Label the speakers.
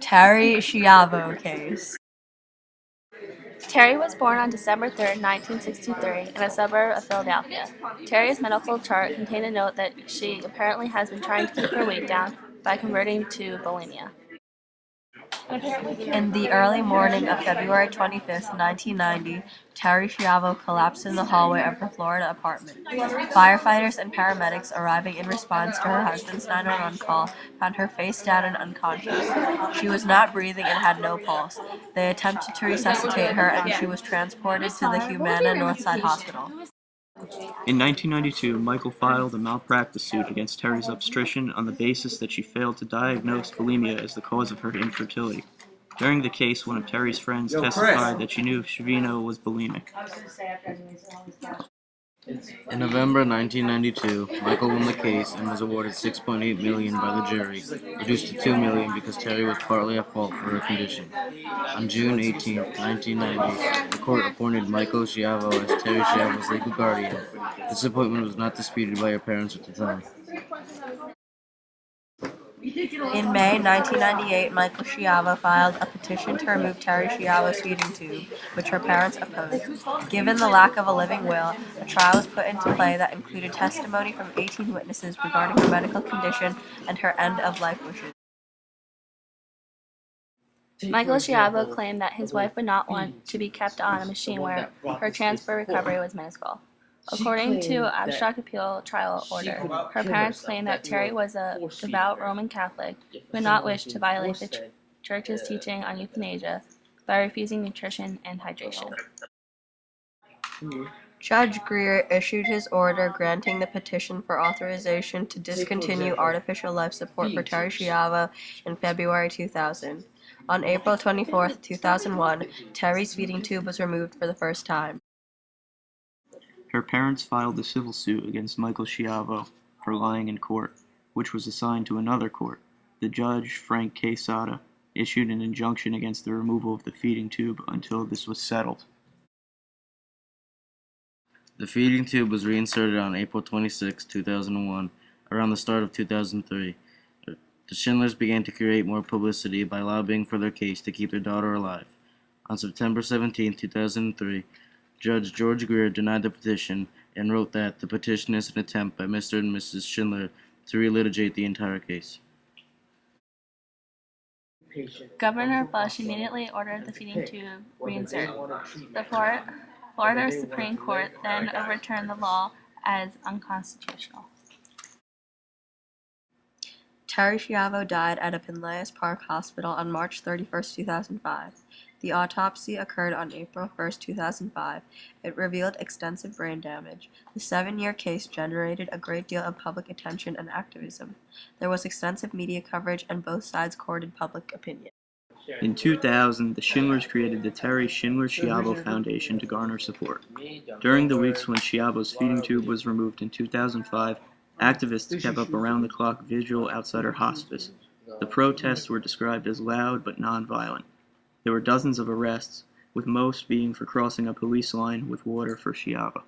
Speaker 1: Terri Schiavo case.
Speaker 2: Terri was born on December 3, 1963, in a suburb of Philadelphia. Terri's medical chart contained a note that she apparently has been trying to keep her weight down by converting to bulimia.
Speaker 1: In the early morning of February 25th, 1990, Terri Schiavo collapsed in the hallway of her Florida apartment. Firefighters and paramedics arriving in response to her husband's 911 call found her face down and unconscious. She was not breathing and had no pulse. They attempted to resuscitate her and she was transported to the Humana Northside Hospital.
Speaker 3: In 1992, Michael filed a malpractice suit against Terri's obstetrician on the basis that she failed to diagnose bulimia as the cause of her infertility. During the case, one of Terri's friends testified that she knew Schivo was bulimic.
Speaker 4: In November 1992, Michael won the case and was awarded $6.8 million by the jury, reduced to $2 million because Terri was partly at fault for her condition. On June 18, 1990, the court appointed Michael Schiavo as Terri Schiavo's legal guardian. This appointment was not disputed by her parents at the time.
Speaker 1: In May 1998, Michael Schiavo filed a petition to remove Terri Schiavo's feeding tube, which her parents opposed. Given the lack of a living will, a trial was put into play that included testimony from 18 witnesses regarding her medical condition and her end-of-life wishes.
Speaker 2: Michael Schiavo claimed that his wife would not want to be kept on a machine where her chance for recovery was minuscule. According to abstract appeal trial order, her parents claimed that Terri was a devout Roman Catholic who would not wish to violate the Church's teaching on euthanasia by refusing nutrition and hydration.
Speaker 1: Judge Greer issued his order granting the petition for authorization to discontinue artificial life support for Terri Schiavo in February 2000. On April 24, 2001, Terri's feeding tube was removed for the first time.
Speaker 3: Her parents filed a civil suit against Michael Schiavo for lying in court, which was assigned to another court. The judge, Frank Quesada, issued an injunction against the removal of the feeding tube until this was settled.
Speaker 4: The feeding tube was reinserted on April 26, 2001, around the start of 2003. The Schindlers began to create more publicity by lobbying for their case to keep their daughter alive. On September 17, 2003, Judge George Greer denied the petition and wrote that the petition is an attempt by Mr. and Mrs. Schindler to relitigate the entire case.
Speaker 2: Governor Bush immediately ordered the feeding tube reinserted. The Florida Supreme Court then overturned the law as unconstitutional.
Speaker 1: Terri Schiavo died at a Pinellas Park hospital on March 31, 2005. The autopsy occurred on April 1, 2005. It revealed extensive brain damage. The 7-year case generated a great deal of public attention and activism. There was extensive media coverage and both sides courted public opinion.
Speaker 3: In 2000, the Schindlers created the Terri Schindler-Schiavo Foundation to garner support. During the weeks when Schiavo's feeding tube was removed in 2005, activists kept up around-the-clock vigil outside her hospice. The protests were described as loud but non-violent. There were dozens of arrests, with most being for crossing a police line with water for Schiavo.